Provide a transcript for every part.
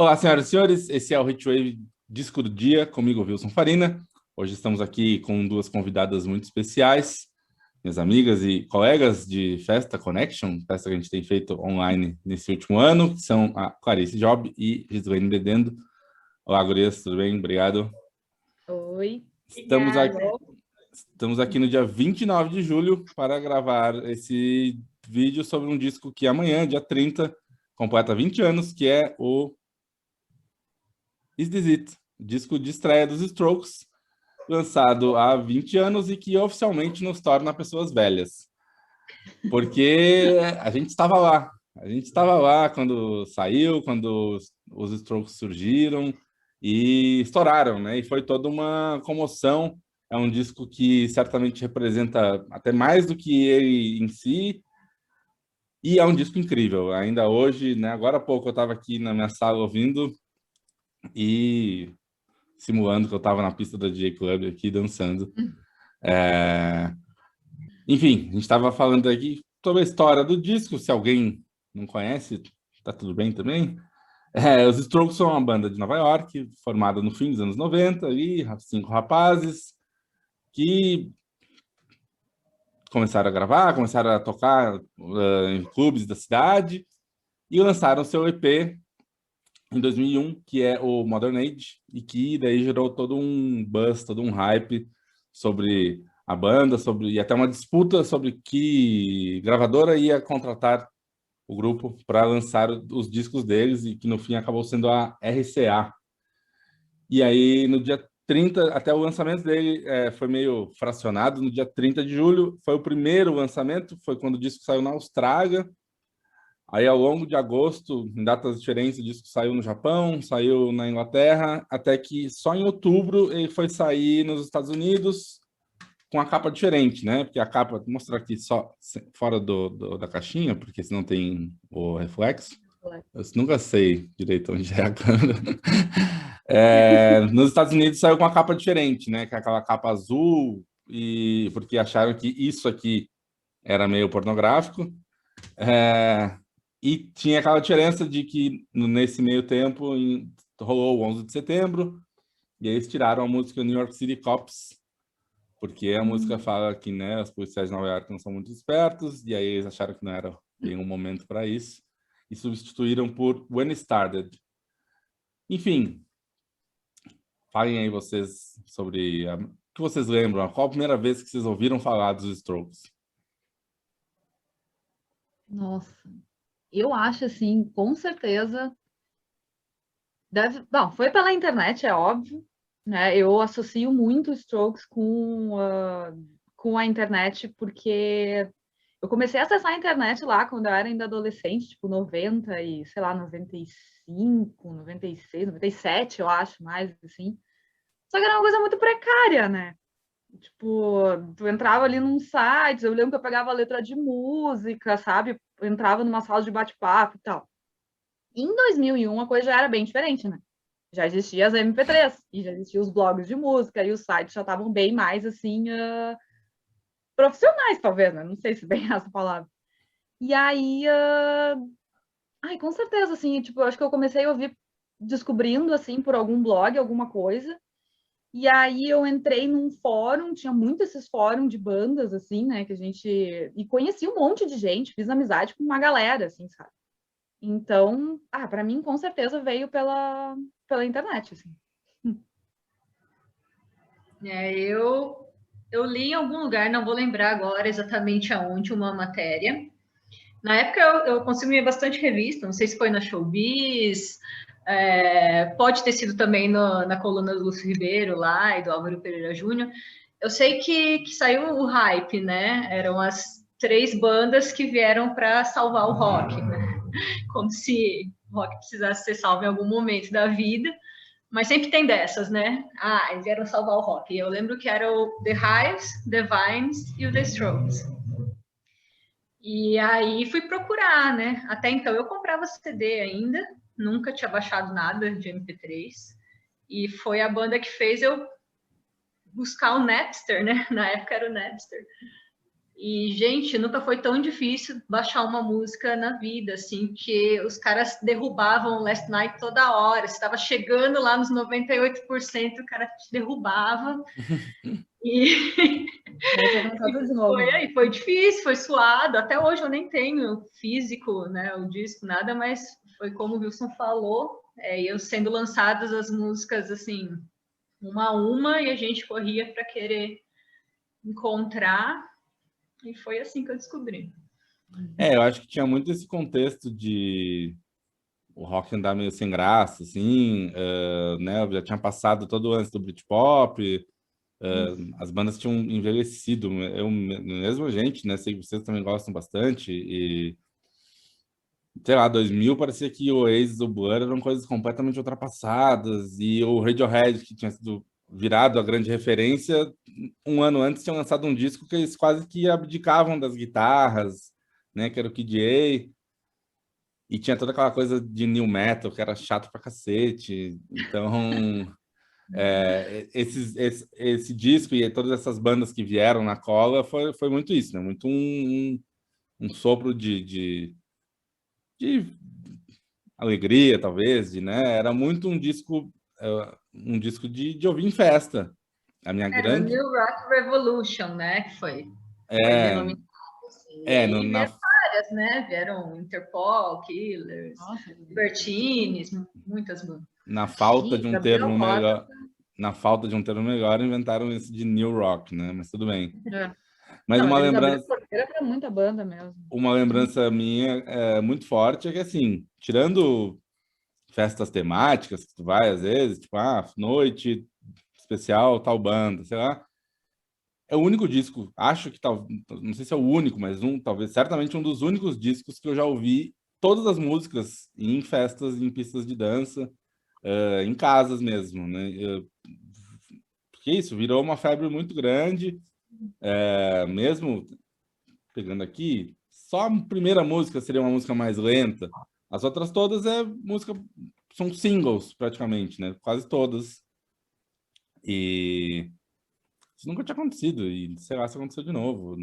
Olá, senhoras e senhores, esse é o Hitwave Disco do Dia, comigo, Wilson Farina. Hoje estamos aqui com duas convidadas muito especiais, minhas amigas e colegas de Festa Connection, festa que a gente tem feito online nesse último ano, que são a Clarice Job e Gislaine Dedendo. Olá, gurias, tudo bem? Obrigado. Oi. Estamos aqui no dia 29 de julho para gravar esse vídeo sobre um disco que amanhã, dia 30, completa 20 anos, que é o Is This It? Disco de estreia dos Strokes, lançado há 20 anos e que oficialmente nos torna pessoas velhas. Porque a gente estava lá. A gente estava lá quando saiu, quando os Strokes surgiram e estouraram, né? E foi toda uma comoção. É um disco que certamente representa até mais do que ele em si. E é um disco incrível. Ainda hoje, né? Agora há pouco eu estava aqui na minha sala ouvindo e simulando que eu estava na pista da DJ Club aqui dançando. Enfim, a gente estava falando aqui sobre a história do disco. Se alguém não conhece, tá tudo bem também. Os Strokes são uma banda de Nova York, formada no fim dos anos 90, ali, 5 rapazes que começaram a gravar, começaram a tocar em clubes da cidade e lançaram seu EP em 2001, que é o Modern Age, e que daí gerou todo um buzz, todo um hype sobre a banda, e até uma disputa sobre que gravadora ia contratar o grupo para lançar os discos deles, e que no fim acabou sendo a RCA. E aí, no dia 30, até o lançamento dele foi meio fracionado, no dia 30 de julho foi o primeiro lançamento, foi quando o disco saiu na Austrália. Aí, ao longo de agosto, em datas diferentes, o disco saiu no Japão, saiu na Inglaterra, até que só em outubro ele foi sair nos Estados Unidos com a capa diferente, né? Porque a capa, vou mostrar aqui só fora da caixinha, porque senão tem o reflexo. Eu nunca sei direito onde é a câmera. Nos Estados Unidos saiu com a capa diferente, né? Que é aquela capa azul, e porque acharam que isso aqui era meio pornográfico. E tinha aquela diferença de que nesse meio tempo rolou o 11 de setembro, e aí eles tiraram a música New York City Cops, porque a música fala que, né, os policiais de Nova York não são muito espertos, e aí eles acharam que não era bem um momento para isso, e substituíram por When It Started. Enfim, falem aí vocês sobre o que vocês lembram, qual a primeira vez que vocês ouviram falar dos Strokes? Nossa, eu acho assim, com certeza deve. Bom, foi pela internet, é óbvio, né? Eu associo muito Strokes com a internet, porque eu comecei a acessar a internet lá quando eu era ainda adolescente, tipo 90 e, sei lá, 95, 96, 97, eu acho, mais assim. Só que era uma coisa muito precária, né? Tipo, tu entrava ali num site, eu lembro que eu pegava a letra de música, sabe? Eu entrava numa sala de bate-papo e tal. Em 2001, a coisa já era bem diferente, né? Já existia as MP3, e já existiam os blogs de música, e os sites já estavam bem mais, assim, profissionais, talvez, né? Não sei se bem essa palavra. E aí, ai, com certeza, assim, tipo, eu acho que eu comecei a ouvir descobrindo, assim, por algum blog, alguma coisa. E aí eu entrei num fórum, tinha muito esses fóruns de bandas, assim, né, que a gente... E conheci um monte de gente, fiz amizade com uma galera, assim, sabe? Então, para mim, com certeza, veio pela internet, assim. Eu li em algum lugar, não vou lembrar agora exatamente aonde, uma matéria. Na época eu consumia bastante revista, não sei se foi na Showbiz, pode ter sido também na coluna do Lúcio Ribeiro lá e do Álvaro Pereira Júnior. Eu sei que saiu o hype, né? Eram as 3 bandas que vieram para salvar o rock, né? Como se o rock precisasse ser salvo em algum momento da vida. Mas sempre tem dessas, né? Eles vieram salvar o rock. E eu lembro que era o The Hives, The Vines e o The Strokes. E aí fui procurar, né? Até então eu comprava CD ainda, nunca tinha baixado nada de MP3. E foi a banda que fez eu buscar o Napster, né? Na época era o Napster. E, gente, nunca foi tão difícil baixar uma música na vida, assim, porque os caras derrubavam o Last Night toda hora. Você estava chegando lá nos 98%, o cara te derrubava. E Daí tinha que começar tudo de novo. foi difícil, foi suado. Até hoje eu nem tenho físico, né, o disco, nada, mas foi como o Wilson falou, eu sendo lançadas as músicas, assim, uma a uma, e a gente corria para querer encontrar. E foi assim que eu descobri. Eu acho que tinha muito esse contexto de o rock andar meio sem graça, assim, né? Já tinha passado todo antes do Britpop, as bandas tinham envelhecido. Eu mesmo a gente, né? Sei que vocês também gostam bastante e sei lá, 2000 parecia que o Oasis, o Blur eram coisas completamente ultrapassadas e o Radiohead, que tinha sido virado a grande referência, um ano antes tinham lançado um disco que eles quase que abdicavam das guitarras, né? Que era o Kid A. E tinha toda aquela coisa de new metal que era chato pra cacete. Então, esse disco e todas essas bandas que vieram na cola foi muito isso, né? Muito um sopro de alegria, talvez, né? Era muito um disco de ouvir em festa. A minha Era o grande... New Rock Revolution, né? Que foi É, denominado assim. E no, aí na, vieram várias, né? Vieram Interpol, Killers, Nossa, Libertines, muitas bandas. na falta de um Gabriel termo Rosa. melhor, na falta de um termo melhor, inventaram esse de New Rock, né? Mas tudo bem. É. Mas Não, mas eles abriram porteira para muita banda mesmo. uma lembrança minha muito forte é que, assim, tirando festas temáticas que tu vai, às vezes, tipo, noite especial, tal banda, sei lá, é o único disco, acho que tal, não sei se é o único, mas talvez, certamente um dos únicos discos que eu já ouvi todas as músicas em festas, em pistas de dança, em casas mesmo, né? Porque isso virou uma febre muito grande, mesmo pegando aqui, só a primeira música seria uma música mais lenta, as outras todas são singles praticamente, né? Quase todas. E isso nunca tinha acontecido, e sei lá se aconteceu de novo.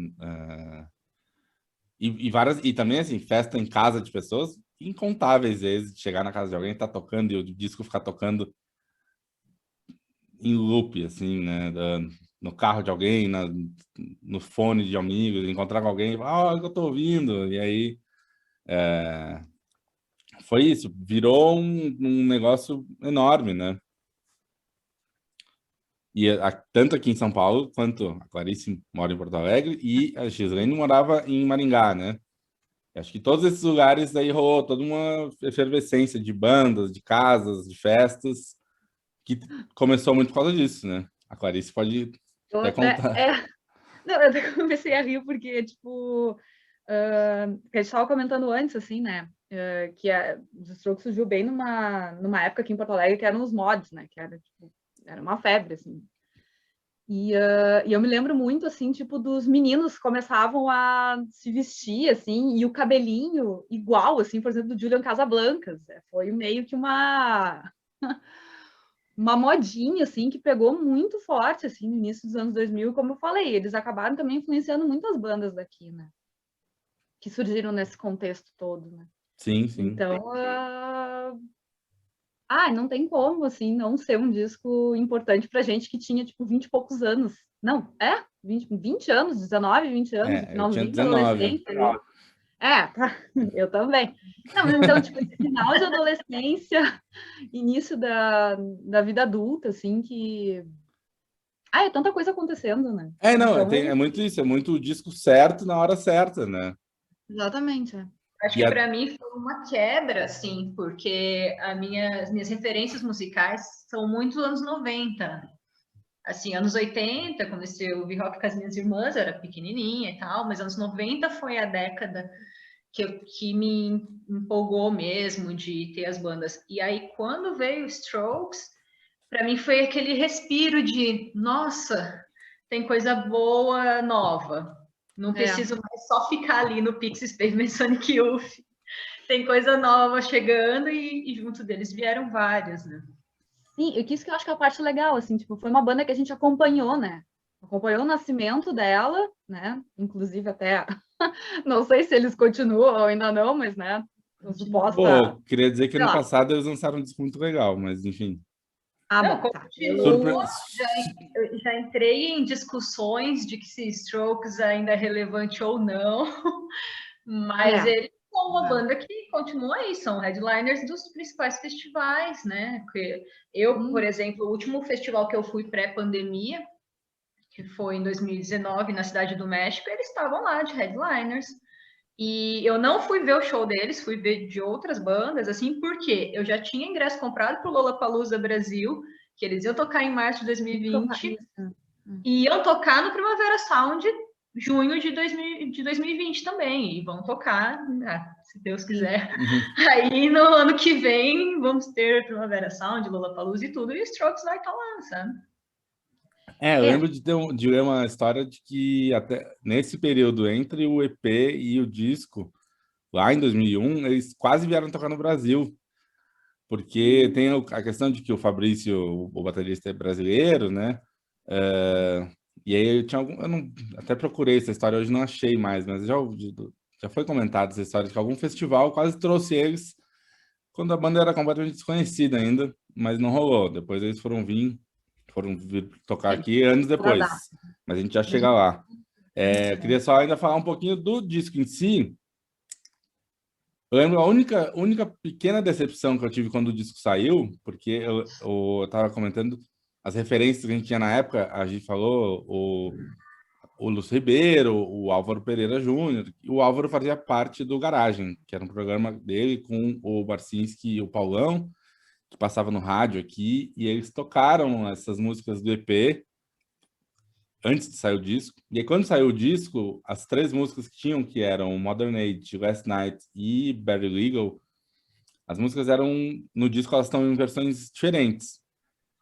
E também, assim, festa em casa de pessoas, incontáveis vezes, de chegar na casa de alguém e tá tocando, e o disco ficar tocando em loop, assim, né? No carro de alguém, no fone de amigos, encontrar com alguém, eu tô ouvindo, e aí foi isso, virou um negócio enorme, né? E tanto aqui em São Paulo, quanto a Clarice mora em Porto Alegre, e a Gislaine morava em Maringá, né? Acho que todos esses lugares aí rolou toda uma efervescência de bandas, de casas, de festas, que começou muito por causa disso, né? A Clarice pode até contar. Não, eu até comecei a rir porque, tipo, que a gente estava comentando antes, assim, né? Que os Strokes surgiu bem numa época aqui em Porto Alegre que eram os mods, né? Que era uma febre, assim. E eu me lembro muito, assim, tipo, dos meninos começavam a se vestir, assim, e o cabelinho igual, assim, por exemplo, do Julian Casablancas. Foi meio que uma modinha, assim, que pegou muito forte, assim, no início dos anos 2000. Como eu falei, eles acabaram também influenciando muitas bandas daqui, né? Que surgiram nesse contexto todo, né? Sim, sim. Então, não tem como, assim, não ser um disco importante pra gente que tinha, tipo, 20 e poucos anos. Não, 20 anos, 19, 20 anos, Eu tinha finalzinho da 19. adolescência. Tá, eu também. Não, mas então, tipo, esse final de adolescência, início da vida adulta, assim, que... é tanta coisa acontecendo, né? Não, Então, é muito isso, é muito o disco certo na hora certa, né? exatamente, Acho E que para mim foi uma quebra, assim, porque as minhas referências musicais são muito anos 90. Assim, anos 80, quando eu ouvi rock com as minhas irmãs, eu era pequenininha e tal, mas anos 90 foi a década que me empolgou mesmo de ter as bandas. E aí, quando veio Strokes, para mim foi aquele respiro de, nossa, tem coisa boa, nova. Não preciso mais só ficar ali no Pixies, Pavement, Sonic Youth. Tem coisa nova chegando e junto deles vieram várias, né? Sim, isso que eu acho que é a parte legal, assim, tipo, foi uma banda que a gente acompanhou, né? acompanhou o nascimento dela, né? Inclusive até, não sei se eles continuam ou ainda não, mas, né? Suposta... Pô, queria dizer que sei ano lá. passado eles lançaram um disco muito legal, mas enfim. Ah, Não, bom, tá. continua. Eu já entrei em discussões de que se Strokes ainda é relevante ou não, mas eles são uma banda que continua aí, são headliners dos principais festivais, né? Porque eu, por exemplo, o último festival que eu fui pré-pandemia, que foi em 2019, na Cidade do México, eles estavam lá de headliners. E eu não fui ver o show deles, fui ver de outras bandas, assim, porque eu já tinha ingresso comprado para o Lollapalooza Brasil, que eles iam tocar em março de 2020, e iam tocar no Primavera Sound junho de 2020 também, e vão tocar, se Deus quiser. Aí no ano que vem vamos ter Primavera Sound, Lollapalooza e tudo, e o Strokes vai estar lá, sabe? Eu lembro de ler uma história de que até nesse período entre o EP e o disco, lá em 2001, eles quase vieram tocar no Brasil, porque tem a questão de que o Fabrício, o baterista, é brasileiro, né? E aí eu tinha eu não, até procurei essa história, hoje não achei mais, mas já foi comentado essa história de que algum festival quase trouxe eles quando a banda era completamente desconhecida ainda, mas não rolou. Depois eles foram vir tocar aqui anos depois, mas a gente já chega lá. Eu queria só ainda falar um pouquinho do disco em si. Eu lembro a única pequena decepção que eu tive quando o disco saiu, porque eu estava comentando as referências que a gente tinha na época, a gente falou o Lúcio Ribeiro, o Álvaro Pereira Júnior, e o Álvaro fazia parte do Garagem, que era um programa dele com o Barcinski e o Paulão, que passava no rádio aqui, e eles tocaram essas músicas do EP antes de sair o disco. E aí, quando saiu o disco, as 3 músicas que tinham, que eram Modern Age, Last Night e Barely Legal, as músicas eram, no disco elas estão em versões diferentes.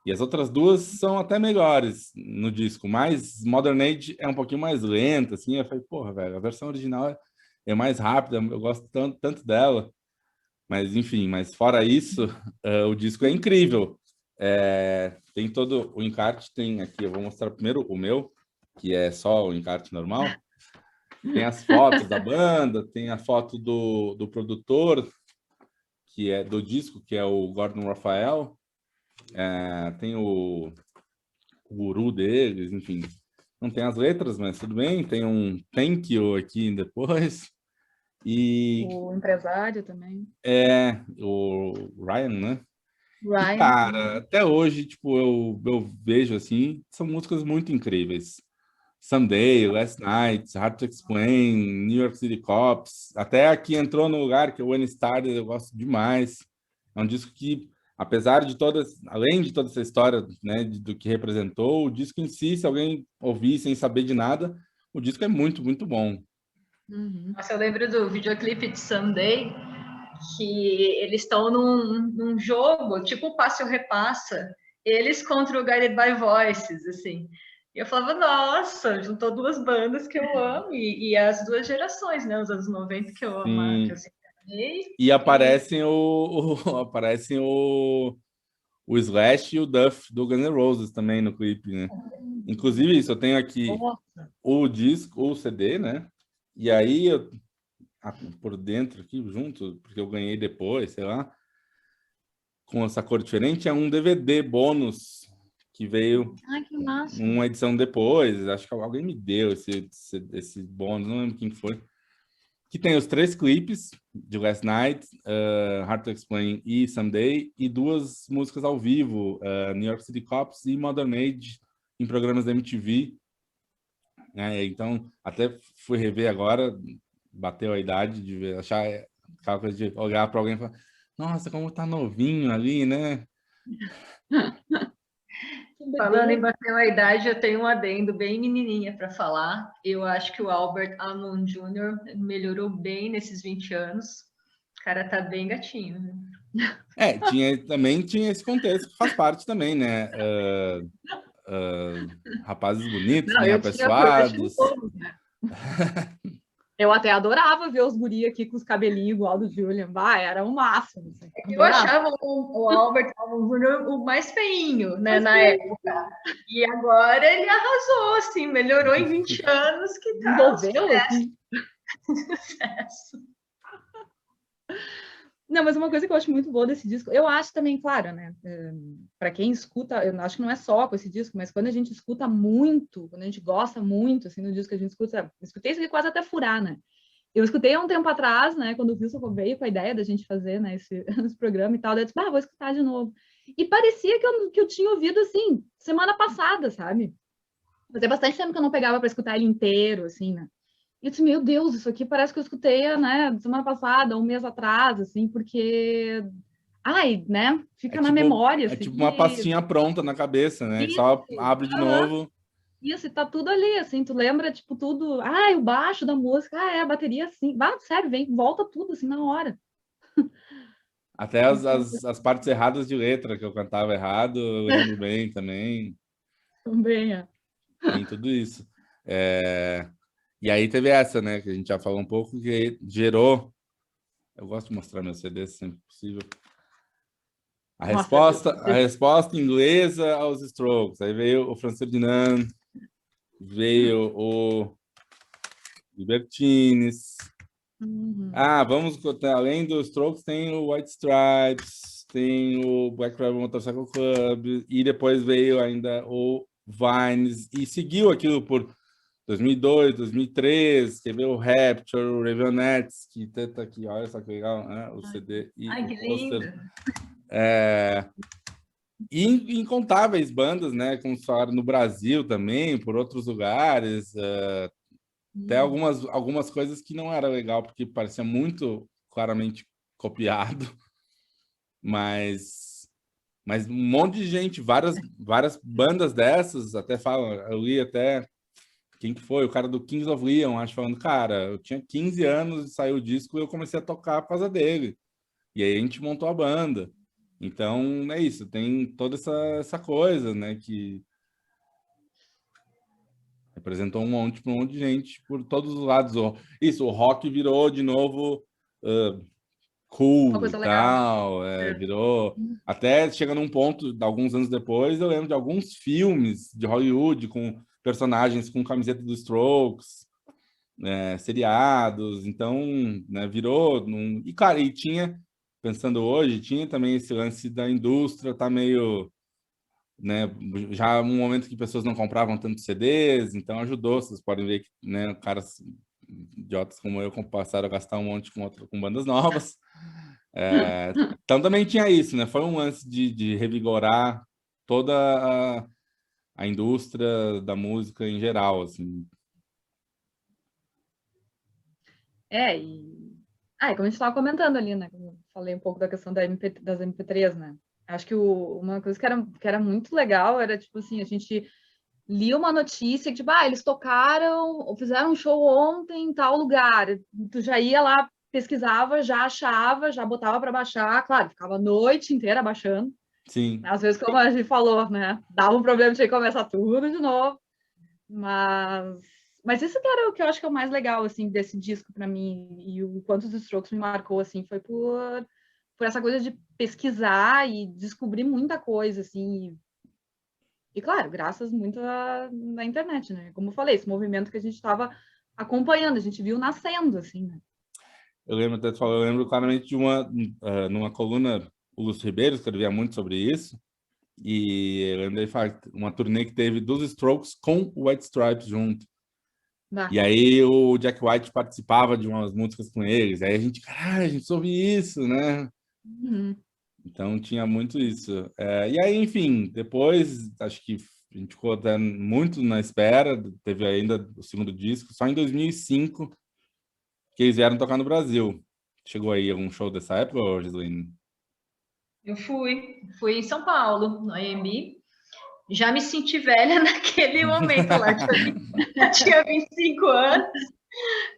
E as outras 2 são até melhores no disco, mas Modern Age é um pouquinho mais lenta, assim. Eu falei, porra, velho, a versão original é mais rápida, eu gosto tanto dela. Mas, enfim, mas fora isso, o disco é incrível. Tem todo o encarte, tem aqui, eu vou mostrar primeiro o meu, que é só o encarte normal. Tem as fotos da banda, tem a foto do produtor, que é do disco, que é o Gordon Raphael. Tem o guru deles, enfim. Não tem as letras, mas tudo bem. Tem um thank you aqui depois. E o empresário também. O Ryan, né? Ryan. E, cara, até hoje, tipo, eu vejo, assim, são músicas muito incríveis. Someday, Last Night, Hard to Explain, New York City Cops, até aqui entrou no lugar que é o When It Started, eu gosto demais. É um disco que, apesar de além de toda essa história, né, do que representou, o disco em si, se alguém ouvir sem saber de nada, o disco é muito, muito bom. Nossa, eu lembro do videoclipe de Someday, que eles estão num jogo, tipo Passe ou Repassa, eles contra o Guided by Voices, assim. E eu falava, nossa, juntou 2 bandas que eu amo, e as 2 gerações, né? Os anos 90 que eu amo, que eu sempre amei. E aparecem aparecem o Slash e o Duff do Guns N' Roses também no clipe, né? Inclusive isso, eu tenho aqui o disco, o CD, né? E aí, por dentro aqui, junto, porque eu ganhei depois, sei lá, com essa cor diferente, é um DVD bônus que veio uma edição depois. Acho que alguém me deu esse bônus, não lembro quem foi. Que tem os 3 clipes de Last Night, Hard to Explain e Someday, e 2 músicas ao vivo, New York City Cops e Modern Age, em programas da MTV. Então, até fui rever agora, bateu a idade de ver, achar aquela coisa de olhar para alguém e falar, nossa, como tá novinho ali, né? Falando em bater a idade, eu tenho um adendo bem menininha para falar. Eu acho que o Albert Hammond Jr. melhorou bem nesses 20 anos. O cara tá bem gatinho. Né? Também tinha esse contexto que faz parte também, né? Rapazes bonitos, bem apessoados. Eu até adorava ver os guri aqui com os cabelinhos igual do Julian. Bah, era o máximo. Assim. Eu achava o Albert Jr. o mais feinho, né, na época. E agora ele arrasou, assim, melhorou em 20 anos, que tá Desenvolveu, assim. sucesso. Não, mas uma coisa que eu acho muito boa desse disco, eu acho também, claro, né? Para quem escuta, eu acho que não é só com esse disco, mas quando a gente escuta muito, quando a gente gosta muito, assim, do disco que a gente escuta, eu escutei isso aqui quase até furar, né? Eu escutei há um tempo atrás, né? Quando o Wilson veio com a ideia da gente fazer, né, esse programa e tal, daí eu disse, vou escutar de novo. E parecia que eu tinha ouvido, assim, semana passada, sabe? Fazia bastante tempo que eu não pegava para escutar ele inteiro, assim, né? E eu disse, meu Deus, isso aqui parece que eu escutei, né, semana passada, um mês atrás, assim, porque... Ai, né, fica na memória, assim. É tipo uma pastinha pronta na cabeça, né? Isso, Só abre de novo. Isso, e tá tudo ali, assim, tu lembra, tipo, tudo... o baixo da música, a bateria, assim... Sério, volta tudo, assim, na hora. Até as partes erradas de letra, que eu cantava errado, eu lembro bem também. Também, é. Tem tudo isso. E aí teve essa, né, que a gente já falou um pouco, que gerou... Eu gosto de mostrar meu CD sempre que possível. A resposta inglesa aos Strokes. Aí veio o Franz Ferdinand, veio o Libertines. Vamos... Além dos Strokes, tem o White Stripes, tem o Black Rebel Motorcycle Club, e depois veio ainda o Vines, e seguiu aquilo por 2002, 2003, teve o Rapture, o Raveonettes, que tá aqui, olha só que legal, né? O CD e Ai, que lindo! E incontáveis bandas, né? Como se falaram no Brasil também, por outros lugares, até algumas coisas que não era legal, porque parecia muito claramente copiado, mas um monte de gente, várias bandas dessas, até falam, eu li até quem que foi, o cara do Kings of Leon, acho, falando, cara, eu tinha 15 anos e saiu o disco e eu comecei a tocar por causa dele. E aí a gente montou a banda. Então, é isso, tem toda essa coisa, né, que representou um monte de gente por todos os lados. Isso, o rock virou de novo cool e tal, virou... Até chega num ponto, alguns anos depois, eu lembro de alguns filmes de Hollywood com personagens com camiseta dos Strokes, seriados, então, né, virou... E, cara, e tinha, pensando hoje, tinha também esse lance da indústria, tá meio... Né, já um momento que pessoas não compravam tanto CDs, então ajudou, vocês podem ver que, né, caras idiotas como eu passaram a gastar um monte com bandas novas. Então também tinha isso, né? Foi um lance de revigorar toda a indústria da música em geral, assim. Como a gente estava comentando ali, né? Como eu falei um pouco da questão das MP3, né? Acho que uma coisa que era muito legal era, tipo assim, a gente lia uma notícia que, tipo, eles tocaram ou fizeram um show ontem em tal lugar. Tu já ia lá, pesquisava, já achava, já botava para baixar. Claro, ficava a noite inteira baixando. Sim. Às vezes, como a gente falou, né? Dava um problema, tinha que começar tudo de novo. Mas isso que era o que eu acho que é o mais legal, assim, desse disco para mim. E o quanto os Strokes me marcou, assim, foi por essa coisa de pesquisar e descobrir muita coisa, assim. E claro, graças muito na internet, né? Como eu falei, esse movimento que a gente estava acompanhando, a gente viu nascendo, assim, né? Eu lembro claramente de numa coluna, o Lúcio Ribeiro escrevia muito sobre isso, e eu lembro de uma turnê que teve dos Strokes com o White Stripes junto. E aí o Jack White participava de umas músicas com eles, aí a gente soube isso, né? Então tinha muito isso. E aí, enfim, depois, acho que a gente ficou até muito na espera, teve ainda o segundo disco, só em 2005 que eles vieram tocar no Brasil. Chegou aí algum show dessa época, Gislaine? Eu fui em São Paulo, no AMB. Já me senti velha naquele momento lá, eu tinha 25 anos.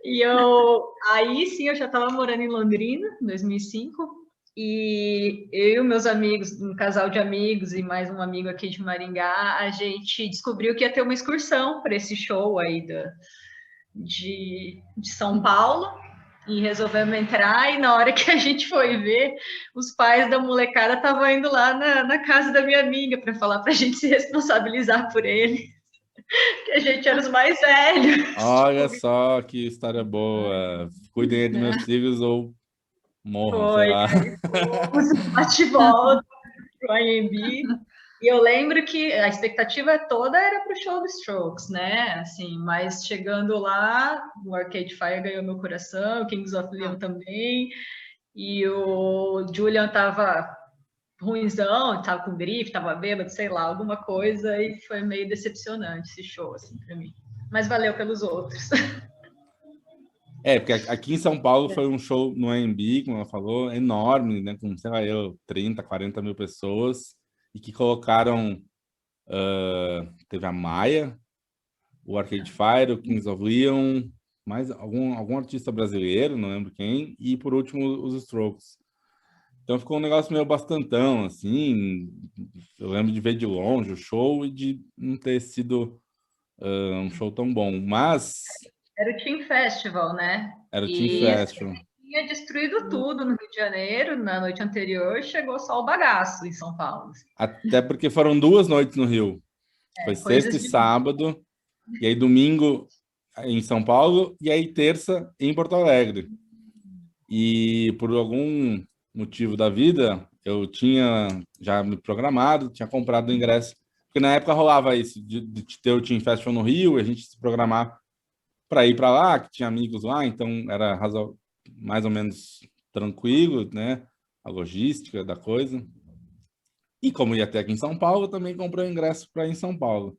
E aí sim, eu já estava morando em Londrina, em 2005. E eu e meus amigos, um casal de amigos e mais um amigo aqui de Maringá, a gente descobriu que ia ter uma excursão para esse show aí de São Paulo, e resolvemos entrar, e na hora que a gente foi ver, os pais da molecada estavam indo lá na casa da minha amiga para falar para a gente se responsabilizar por ele, que a gente era os mais velhos. Olha só que história boa. Cuidem aí dos meus filhos ou morram, sei Foi, lá. aí fomos um bate-volta pro IMB. E eu lembro que a expectativa toda era pro show dos Strokes, né? Assim, mas chegando lá, o Arcade Fire ganhou meu coração, o Kings of Leon também, e o Julian tava ruinzão, tava com grife, tava bêbado, sei lá, alguma coisa, e foi meio decepcionante esse show, assim, para mim. Mas valeu pelos outros. Porque aqui em São Paulo foi um show no AMB, como ela falou, enorme, né? Com, sei lá, 30, 40 mil pessoas, e que colocaram. Teve a Maia, o Arcade Fire, o Kings of Leon, mais algum artista brasileiro, não lembro quem, e por último os Strokes. Então ficou um negócio meio bastantão, assim. Eu lembro de ver de longe o show e de não ter sido um show tão bom, mas Era o Team Festival, né? era o Team Festival. Tinha destruído tudo no Rio de Janeiro, na noite anterior chegou só o bagaço em São Paulo. Até porque foram 2 noites no Rio. Foi sexta e sábado, e aí domingo em São Paulo, e aí terça em Porto Alegre. E por algum motivo da vida, eu tinha já me programado, tinha comprado o ingresso, porque na época rolava isso, de ter o Team Festival no Rio, e a gente se programar para ir para lá, que tinha amigos lá, então era mais ou menos tranquilo, né? A logística da coisa. E como ia até aqui em São Paulo, também comprei o ingresso para ir em São Paulo.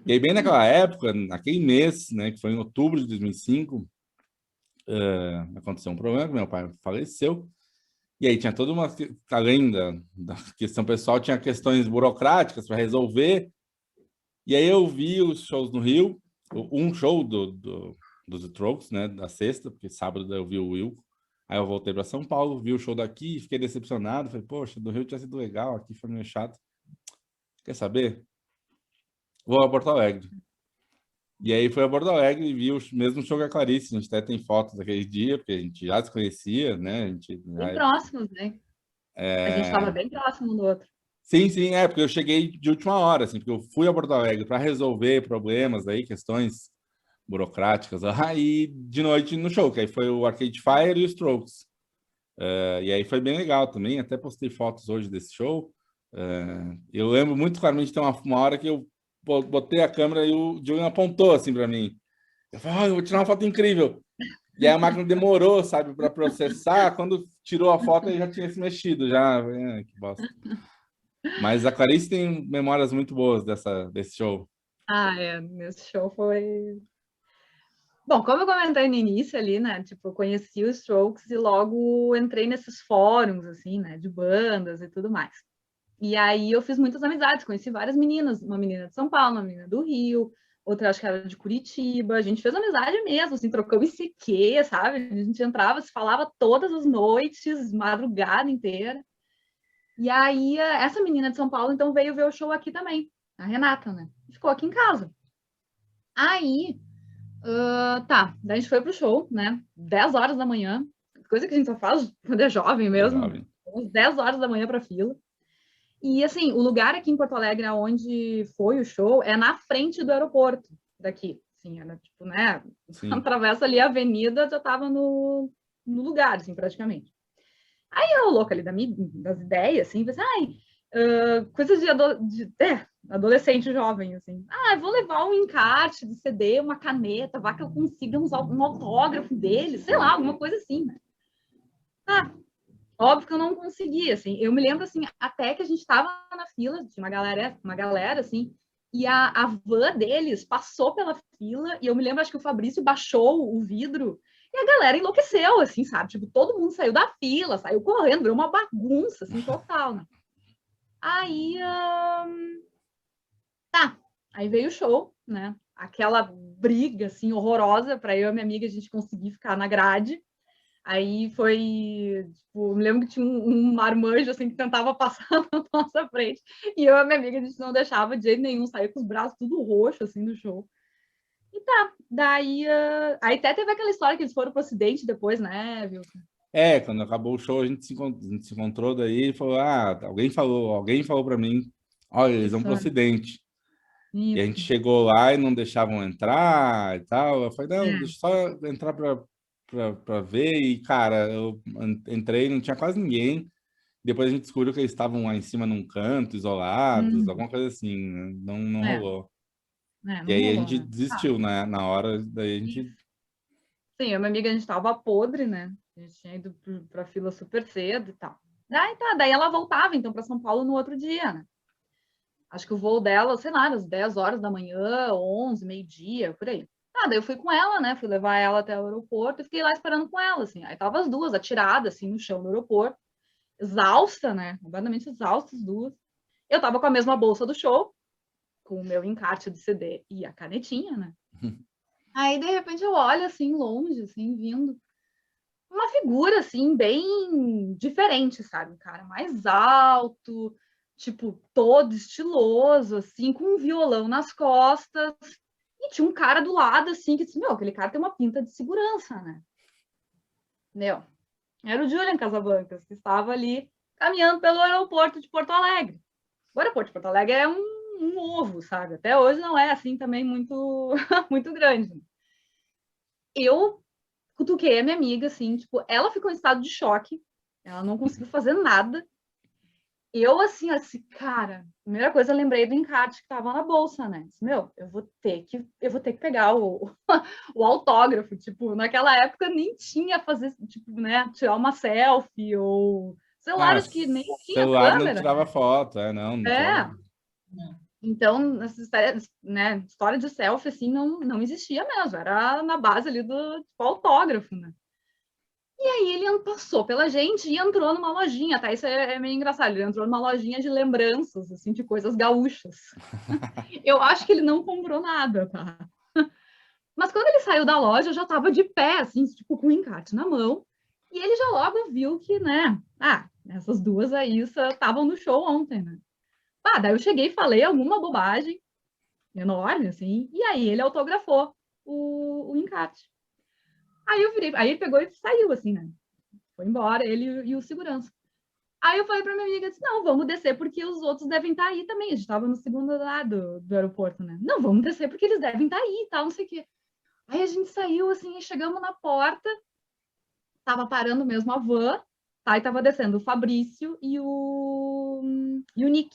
E aí, bem naquela época, naquele mês, né, que foi em outubro de 2005, aconteceu um problema, que meu pai faleceu. E aí tinha toda uma... Além da questão pessoal, tinha questões burocráticas para resolver. E aí eu vi os shows no Rio, um show dos Strokes, né, da sexta, porque sábado eu vi o Wilco. Aí eu voltei para São Paulo, vi o show daqui, fiquei decepcionado. Falei, poxa, do Rio tinha sido legal, aqui foi meio chato. Quer saber? Vou a Porto Alegre. E aí foi a Porto Alegre e vi o mesmo show que a Clarice. A gente até tem fotos daquele dia, porque a gente já se conhecia, né? A gente bem próximos, né? A gente estava bem próximo um do outro. Sim, porque eu cheguei de última hora, assim, porque eu fui a Porto Alegre para resolver problemas aí, questões burocráticas, e de noite no show, que aí foi o Arcade Fire e os Strokes. E aí foi bem legal também, até postei fotos hoje desse show. Eu lembro muito claramente, tem uma hora que eu botei a câmera e o Julian apontou assim para mim. Eu falei, eu vou tirar uma foto incrível. E aí a máquina demorou, sabe, para processar. Quando tirou a foto, ele já tinha se mexido, já. Que bosta. Mas a Clarice tem memórias muito boas desse show. Nesse show foi... Bom, como eu comentei no início ali, né, tipo, eu conheci os Strokes e logo entrei nesses fóruns, assim, né, de bandas e tudo mais. E aí eu fiz muitas amizades, conheci várias meninas, uma menina de São Paulo, uma menina do Rio, outra acho que era de Curitiba, a gente fez amizade mesmo, assim, trocamos ICQ, sabe? A gente entrava, se falava todas as noites, madrugada inteira. E aí essa menina de São Paulo, então, veio ver o show aqui também, a Renata, né? Ficou aqui em casa. Aí... daí a gente foi pro show, né? 10 horas da manhã, coisa que a gente só faz quando é jovem mesmo, uns 10 horas da manhã pra fila. E assim, o lugar aqui em Porto Alegre onde foi o show é na frente do aeroporto daqui. Assim, era tipo, né? Atravessa ali a avenida, já tava no lugar, assim, praticamente. Aí eu, louca ali das ideias, assim, pensei, coisas de adolescente jovem, assim. Vou levar um encarte de CD, uma caneta, vá que eu consiga um autógrafo dele, sei lá, alguma coisa assim, né? Óbvio que eu não consegui, assim. Eu me lembro, assim, até que a gente estava na fila, tinha uma galera, assim, e a van deles passou pela fila, e eu me lembro, acho que o Fabrício baixou o vidro, e a galera enlouqueceu, assim, sabe? Tipo, todo mundo saiu da fila, saiu correndo, virou uma bagunça, assim, total, né? Aí, aí veio o show, né? Aquela briga, assim, horrorosa para eu e minha amiga a gente conseguir ficar na grade. Aí foi, tipo, me lembro que tinha um marmanjo, assim, que tentava passar na nossa frente, e eu e minha amiga, a gente não deixava de jeito nenhum, sair com os braços tudo roxo, assim, do show. Daí, aí até teve aquela história que eles foram pro Ocidente depois, né, viu? Quando acabou o show, a gente se encontrou daí e falou, alguém falou para mim, olha, eles vão Isso, pro Ocidente. E a gente isso. chegou lá e não deixavam entrar e tal. Eu falei, não, deixa eu só entrar pra ver. E, cara, eu entrei, não tinha quase ninguém. Depois a gente descobriu que eles estavam lá em cima num canto, isolados, alguma coisa assim, né? Não É, rolou. E não aí a rolou, gente né? desistiu, né? Na hora, daí a gente... Sim, eu e minha amiga, a gente tava podre, né? A gente tinha ido pra fila super cedo e tal. Daí ela voltava, então, para São Paulo no outro dia, né? Acho que o voo dela, sei lá, às 10 horas da manhã, 11, meio-dia, por aí. Daí eu fui com ela, né? Fui levar ela até o aeroporto e fiquei lá esperando com ela, assim. Aí tava as duas atiradas, assim, no chão do aeroporto, exausta, né? Completamente exaustas as duas. Eu tava com a mesma bolsa do show, com o meu encarte de CD e a canetinha, né? Aí, de repente, eu olho, assim, longe, assim, vindo uma figura, assim, bem diferente, sabe? Um cara mais alto, tipo, todo estiloso, assim, com um violão nas costas. E tinha um cara do lado, assim, que disse, meu, aquele cara tem uma pinta de segurança, né? Meu, era o Julian Casablancas, que estava ali caminhando pelo aeroporto de Porto Alegre. O aeroporto de Porto Alegre é um ovo, sabe? Até hoje não é, assim, também muito, muito grande. Eu cutuquei a minha amiga, assim, tipo, ela ficou em estado de choque, ela não conseguiu fazer nada. Eu, assim, cara, primeira coisa, eu lembrei do encarte que tava na bolsa, né? Disse, meu, eu vou ter que pegar o autógrafo, tipo, naquela época nem tinha fazer, tipo, né, tirar uma selfie ou celulares que nem tinha celular não câmera. tirava foto, não tirava... É, então, essa história, né, história de selfie, assim, não existia mesmo, era na base ali do tipo, autógrafo, né? E aí ele passou pela gente e entrou numa lojinha, tá? Isso é meio engraçado. Ele entrou numa lojinha de lembranças, assim, de coisas gaúchas. Eu acho que ele não comprou nada, tá? Mas quando ele saiu da loja, eu já tava de pé, assim, tipo, com o encarte na mão. E ele já logo viu que, né? Essas duas aí estavam no show ontem, né? Daí eu cheguei e falei alguma bobagem enorme, assim, e aí ele autografou o encarte. Aí eu virei, aí ele pegou e saiu, assim, né? Foi embora, ele e o segurança. Aí eu falei pra minha amiga, disse, não, vamos descer porque os outros devem estar aí também. A gente estava no segundo lado do aeroporto, né? Não, vamos descer porque eles devem estar aí e tal, não sei o quê. Aí a gente saiu, assim, e chegamos na porta, tava parando mesmo a van, tá? E tava descendo o Fabrício e o Nick.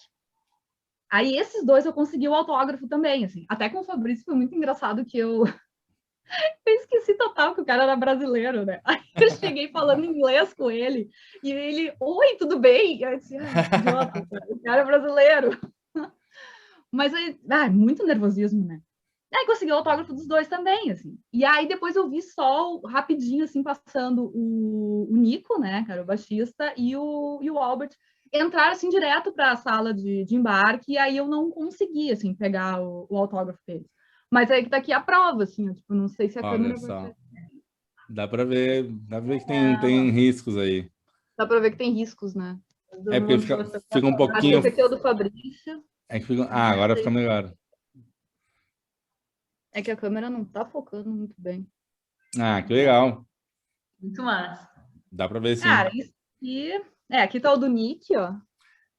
Aí esses dois eu consegui o autógrafo também, assim. Até com o Fabrício foi muito engraçado que eu esqueci total que o cara era brasileiro, né? Aí eu cheguei falando inglês com ele, e ele, oi, tudo bem? Eu disse, idiota, o cara é brasileiro. Mas aí, muito nervosismo, né? Aí consegui o autógrafo dos dois também, assim. E aí depois eu vi só rapidinho, assim, passando o Nico, né, cara, o baixista, e o Albert entrar, assim, direto para a sala de embarque, e aí eu não consegui, assim, pegar o autógrafo deles. Mas aí que tá aqui a prova, assim, tipo, não sei se a Olha câmera vai só. ter. Dá pra ver que tem riscos aí. Dá para ver que tem riscos, né? É porque fica um Acho que pouquinho... esse aqui é o do Fabrício. agora fica melhor. É que a câmera não tá focando muito bem. Que legal. Muito massa. Dá pra ver, sim. Cara, isso aqui... aqui tá o do Nick, ó.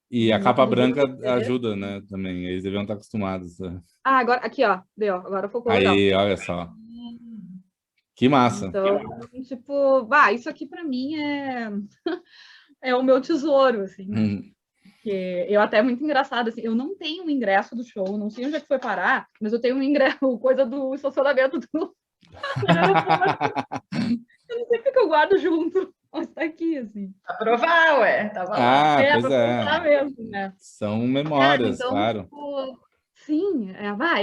E a Do capa Nick do branca DVD. ajuda, né, também. Eles deviam estar acostumados. Agora, aqui, ó. Deu, agora focou legal. Aí, olha só. Que massa. Então, tipo, isso aqui pra mim é o meu tesouro, assim, né? Porque eu até é muito engraçado, assim, eu não tenho o ingresso do show, não sei onde é que foi parar, mas eu tenho um ingresso, coisa do estacionamento do aeroporto. Eu não sei porque eu guardo junto, mas tá aqui, assim. Pra provar, ué, tava lá. Pois Pra provar mesmo, né? São memórias, Então, claro. tipo, sim,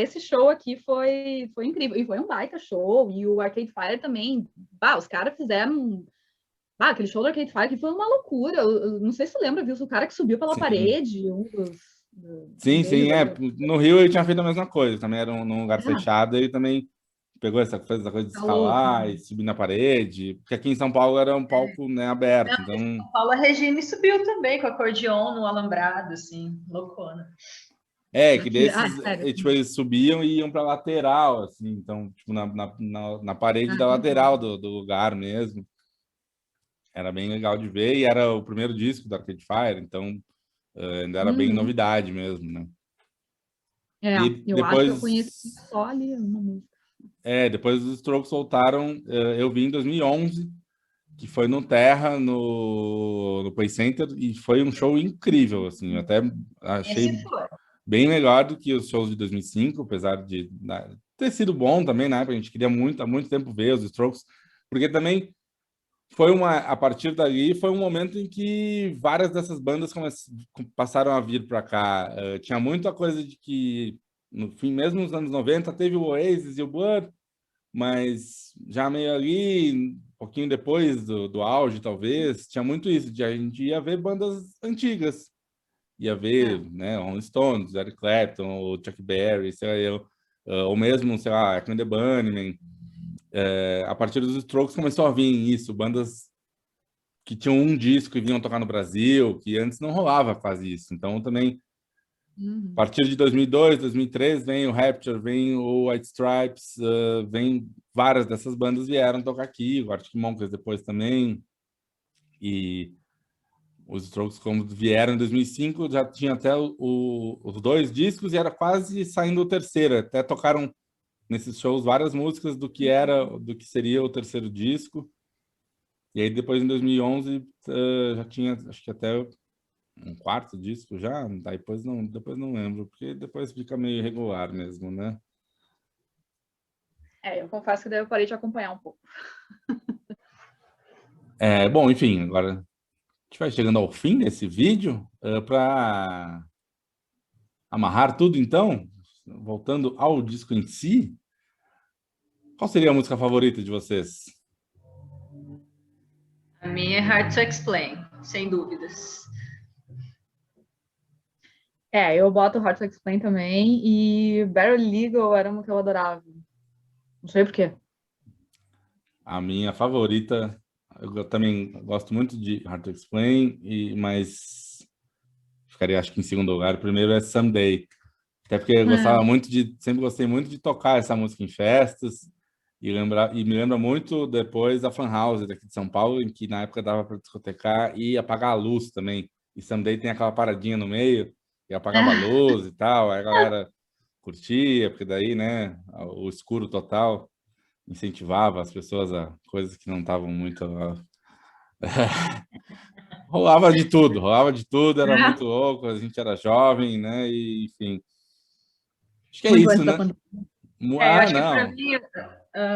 esse show aqui foi incrível. E foi um baita show. E o Arcade Fire também. Os caras fizeram. Aquele show do Arcade Fire que foi uma loucura. Eu não sei se lembra, viu? O cara que subiu pela parede, um dos. Sim, deles ali. No Rio ele tinha feito a mesma coisa. Também era num lugar fechado. Ele também pegou essa coisa de escalar e subir na parede. Porque aqui em São Paulo era um palco, né, aberto. Então... São Paulo, a Regine subiu também com acordeon no alambrado, assim, loucona. Que desses, tipo, eles subiam e iam para lateral, assim, então, tipo, na parede da lateral do lugar mesmo. Era bem legal de ver, e era o primeiro disco do Arcade Fire, então ainda era bem novidade mesmo, né? E eu acho que eu conheci só ali uma música. Depois os Strokes soltaram, eu vi em 2011, que foi no Terra, no Play Center, e foi um show incrível, assim, eu até achei bem melhor do que os shows de 2005, apesar de ter sido bom também, né? A gente queria há muito tempo ver os Strokes, porque também a partir dali foi um momento em que várias dessas bandas passaram a vir para cá. Tinha muita coisa de que, no fim, mesmo nos anos 90, teve o Oasis e o Blur, mas já meio ali, um pouquinho depois do auge, talvez, tinha muito isso, de a gente ia ver bandas antigas. Ia ver, né, Rolling Stones, Eric Clapton, o Chuck Berry, sei lá eu, ou mesmo, sei lá, Echo and the Bunnymen. A partir dos Strokes começou a vir isso, bandas que tinham um disco e vinham tocar no Brasil, que antes não rolava quase isso. Então também, a partir de 2002, 2003, vem o Rapture, vem o White Stripes, vem várias dessas bandas vieram tocar aqui, o Arctic Monkeys depois também, e os Strokes, como vieram em 2005, já tinha até os 2 discos e era quase saindo o terceiro. Até tocaram nesses shows várias músicas do que seria o terceiro disco. E aí depois, em 2011, já tinha, acho que até um 4º disco já. Depois não lembro, porque depois fica meio irregular mesmo, né? Eu confesso que daí eu parei de acompanhar um pouco. Bom, enfim, agora a gente vai chegando ao fim desse vídeo. Para amarrar tudo, então, voltando ao disco em si, qual seria a música favorita de vocês? A minha é Hard to Explain, sem dúvidas. Eu boto Hard to Explain também, e Barely Legal era uma que eu adorava. Não sei porquê. A minha favorita, eu também gosto muito de Hard to Explain, mas ficaria, acho que em segundo lugar. O primeiro é Someday. Até porque eu sempre gostei muito de tocar essa música em festas, e me lembra muito depois da Fan House daqui de São Paulo, em que na época dava para discotecar e apagar a luz também. E Someday tem aquela paradinha no meio, e apagava a luz e tal, aí a galera curtia, porque daí, né, o escuro total incentivava as pessoas a coisas que não estavam muito... rolava de tudo, era muito louco, a gente era jovem, né, e enfim. Acho que é muito isso, né? Eu acho que para mim,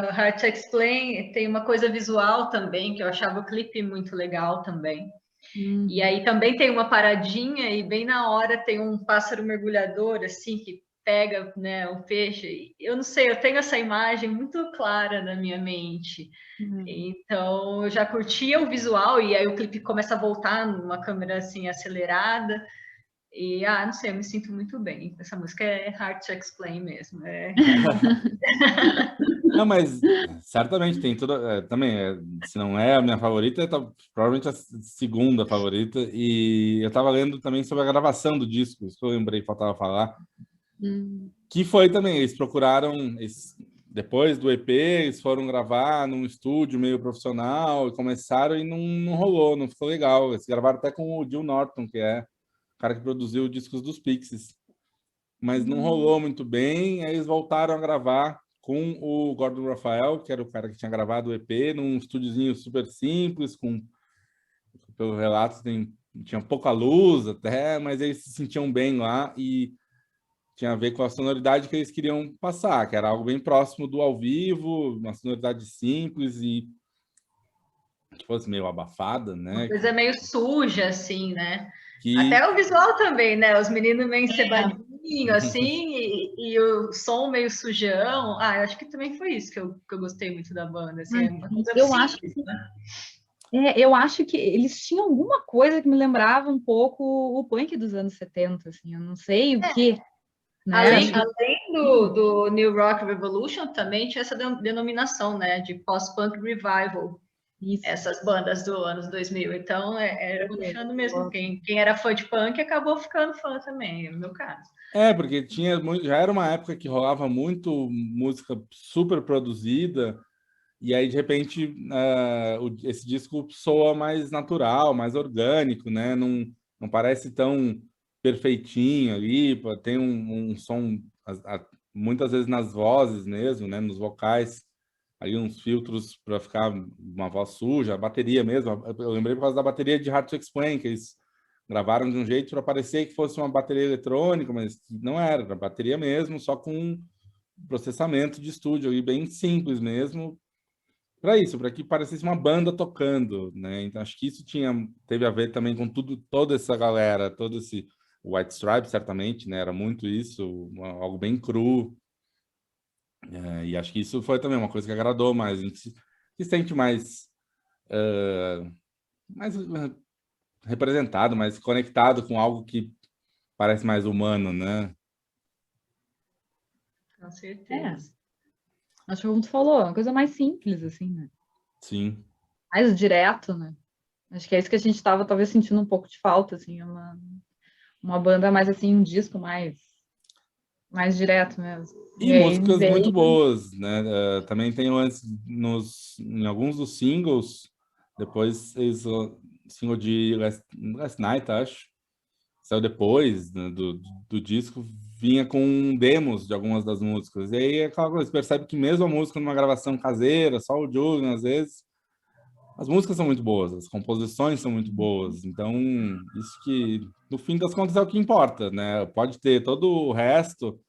Hard to Explain tem uma coisa visual também, que eu achava o clipe muito legal também. E aí também tem uma paradinha e bem na hora tem um pássaro mergulhador, assim, que pega, né, um peixe. Eu não sei, eu tenho essa imagem muito clara na minha mente. Então, eu já curtia o visual e aí o clipe começa a voltar numa câmera, assim, acelerada. E, não sei, eu me sinto muito bem. Essa música é Hard to Explain mesmo. Não, mas certamente tem tudo. Também, se não é a minha favorita, provavelmente a segunda favorita. E eu estava lendo também sobre a gravação do disco, isso que eu lembrei, faltava falar. Que foi também, eles procuraram, depois do EP, eles foram gravar num estúdio meio profissional, e começaram e não rolou, não ficou legal. Eles gravaram até com o Jill Norton, que é o cara que produziu os discos dos Pixies. Mas não rolou muito bem, aí eles voltaram a gravar com o Gordon Raphael, que era o cara que tinha gravado o EP, num estúdiozinho super simples, pelo relato, tinha pouca luz até, mas eles se sentiam bem lá e tinha a ver com a sonoridade que eles queriam passar, que era algo bem próximo do ao vivo, uma sonoridade simples e que fosse meio abafada, né? Uma coisa meio suja, assim, né? Até o visual também, né? Os meninos meio encebadinhos, assim, e o som meio sujão. Eu acho que também foi isso que eu gostei muito da banda. Assim, uma coisa simples, né? Eu acho que eles tinham alguma coisa que me lembrava um pouco o punk dos anos 70, assim, eu não sei o quê. Né? Além do New Rock Revolution, também tinha essa denominação, né? De post-punk revival. Isso. essas bandas do anos 2000. Então, era puxando mesmo. Quem era fã de punk acabou ficando fã também, no meu caso. Porque já era uma época que rolava muito música super produzida, e aí, de repente, esse disco soa mais natural, mais orgânico, né? Não parece tão perfeitinho ali, tem um som, muitas vezes nas vozes mesmo, né? Nos vocais, aí uns filtros para ficar uma voz suja, a bateria mesmo. Eu lembrei por causa da bateria de Hard to Explain, que eles gravaram de um jeito para parecer que fosse uma bateria eletrônica, mas não era bateria mesmo, só com processamento de estúdio, e bem simples mesmo, para que parecesse uma banda tocando, né? Então acho que isso teve a ver também com toda essa galera, todo esse White Stripes, certamente, né? Era muito isso, algo bem cru. E acho que isso foi também uma coisa que agradou mais. A gente se sente mais representado, mais conectado com algo que parece mais humano, né? Com certeza. Acho que como tu falou, é uma coisa mais simples, assim, né? Sim. Mais direto, né? Acho que é isso que a gente estava talvez sentindo um pouco de falta, assim, uma banda mais assim, um disco mais direto mesmo. E músicas muito boas, né? Também tem antes em alguns dos singles, depois single de Last Night, acho, saiu depois, né, do disco, vinha com demos de algumas das músicas. E aí é aquela coisa, você percebe que mesmo a música numa gravação caseira, só o Julian, às vezes, as músicas são muito boas, as composições são muito boas. Então, isso que, no fim das contas, é o que importa, né? Pode ter todo o resto,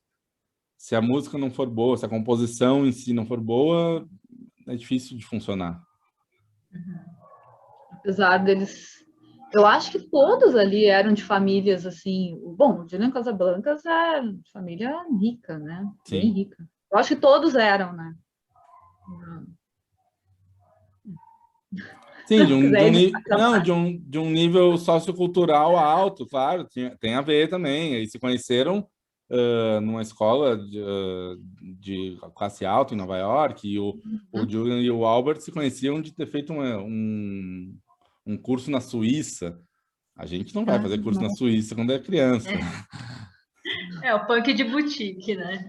se a música não for boa, se a composição em si não for boa, é difícil de funcionar. Apesar deles... Eu acho que todos ali eram de famílias, assim... Bom, o Julian Casablancas é família rica, né? Sim. Bem rica. Eu acho que todos eram, né? Sim, de um nível sociocultural alto, claro, tem a ver também. Eles se conheceram numa escola de classe alta em Nova York, e o Julian e o Albert se conheciam de ter feito um curso na Suíça. A gente não vai fazer curso na Suíça quando é criança. É o punk de boutique, né?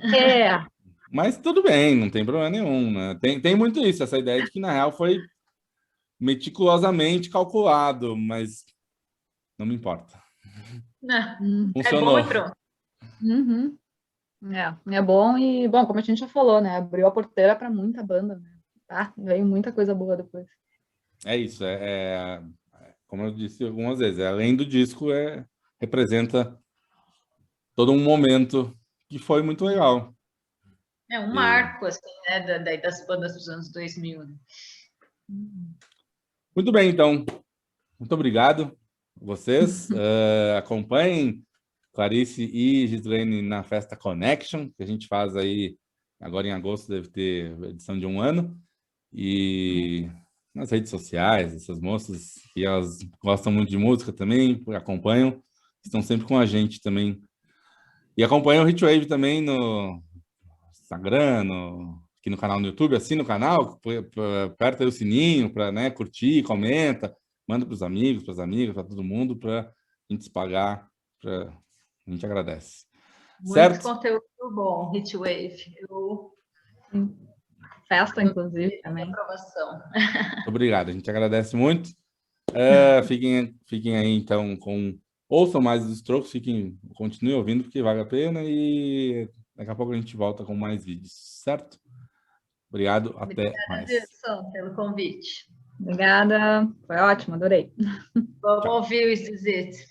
Mas tudo bem, não tem problema nenhum, né? Tem muito isso, essa ideia de que, na real, foi meticulosamente calculado, mas não me importa. Não, funcionou. É bom e pronto. Uhum. É bom e, bom, como a gente já falou, né? Abriu a porteira para muita banda, né? Veio muita coisa boa depois. É isso, como eu disse algumas vezes, além do disco, representa todo um momento que foi muito legal. É um marco, assim, né, das bandas dos anos 2000. Né? Muito bem, então. Muito obrigado. Vocês acompanhem Clarice e Gislaine na Festa Connection, que a gente faz aí agora em agosto, deve ter edição de 1 ano. E nas redes sociais, essas moças, que elas gostam muito de música também, acompanham, estão sempre com a gente também. E acompanham o Hitwave também no Instagram, aqui no canal no YouTube, assina o canal, aperta aí o sininho para, né, curtir, comenta, manda para os amigos, para as amigas, para todo mundo, para a gente se pagar, a gente agradece. Muito certo? Conteúdo bom, Hitwave. Festa, inclusive, também. Aprovação. Obrigado, a gente agradece muito. Fiquem aí, então, ouçam mais os Strokes, continuem ouvindo, porque vale a pena, e daqui a pouco a gente volta com mais vídeos, certo? Obrigado, até mais. Obrigada, pelo convite. Obrigada, foi ótimo, adorei. Vamos ouvir os dizeres.